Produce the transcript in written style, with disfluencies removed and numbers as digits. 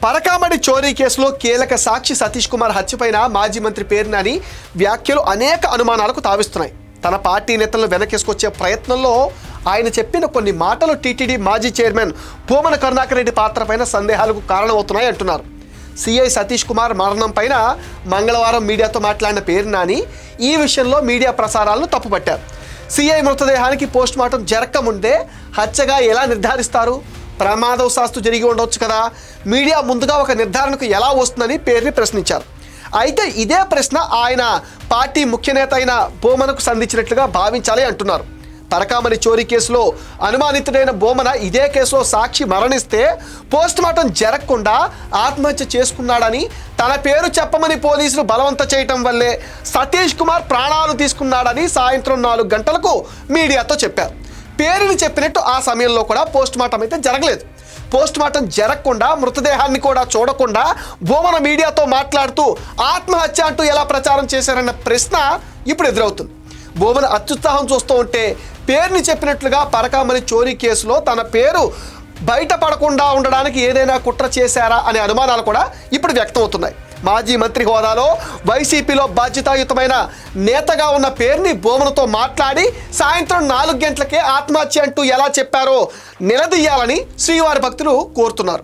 పరకామణి చోరీ కేసులో కీలక సాక్షి సతీష్ కుమార్ హత్యపైన మాజీ మంత్రి పేరు నాని వ్యాఖ్యలు అనేక అనుమానాలకు తావిస్తున్నాయి. తన పార్టీ నేతలను వెనకేసుకొచ్చే ప్రయత్నంలో ఆయన చెప్పిన కొన్ని మాటలు టీటీడీ మాజీ చైర్మన్ భూమన కరుణాకర్ రెడ్డి పాత్రపైన సందేహాలకు కారణమవుతున్నాయి అంటున్నారు. సిఐ సతీష్ కుమార్ మరణం పైన మంగళవారం మీడియాతో మాట్లాడిన పేరు నాని ఈ విషయంలో మీడియా ప్రసారాలను తప్పుపట్టారు. సిఐ మృతదేహానికి పోస్టుమార్టం జరగకముందే హత్యగా ఎలా నిర్ధారిస్తారు? ప్రమాదవశాత్తు జరిగి ఉండవచ్చు కదా, మీడియా ముందుగా ఒక నిర్ధారణకు ఎలా వస్తుందని పేరుని ప్రశ్నించారు. అయితే ఇదే ప్రశ్న ఆయన పార్టీ ముఖ్య నేత అయిన బోమనకు సంధించినట్లుగా భావించాలి అంటున్నారు. పరకామణి చోరీ కేసులో అనుమానితుడైన బోమన ఇదే కేసులో సాక్షి మరణిస్తే పోస్టుమార్టం జరగకుండా ఆత్మహత్య చేసుకున్నాడని, తన పేరు చెప్పమని పోలీసులు బలవంత చేయటం వల్లే సతీష్ కుమార్ ప్రాణాలు తీసుకున్నాడని సాయంత్రం 4 గంటలకు మీడియాతో చెప్పారు. పేరుని చెప్పినట్టు ఆ సమయంలో కూడా పోస్టుమార్టం అయితే జరగలేదు. పోస్టుమార్టం జరగకుండా మృతదేహాన్ని కూడా చూడకుండా బోమన మీడియాతో మాట్లాడుతూ ఆత్మహత్య అంటూ ఎలా ప్రచారం చేశారన్న ప్రశ్న ఇప్పుడు ఎదురవుతుంది. బోమన అత్యుత్సాహం చూస్తూ ఉంటే పేరుని చెప్పినట్లుగా పరకామణి చోరీ కేసులో తన పేరు బయటపడకుండా ఉండడానికి ఏదైనా కుట్ర చేశారా అనే అనుమానాలు కూడా ఇప్పుడు వ్యక్తమవుతున్నాయి. మాజీ మంత్రి హోదాలో వైసీపీలో బాధ్యతాయుతమైన నేతగా ఉన్న పేరుని బోమనతో మాట్లాడి సాయంత్రం 4 గంటలకే ఆత్మహత్య అంటూ ఎలా చెప్పారో నిలదీయాలని శ్రీవారి భక్తులు కోరుతున్నారు.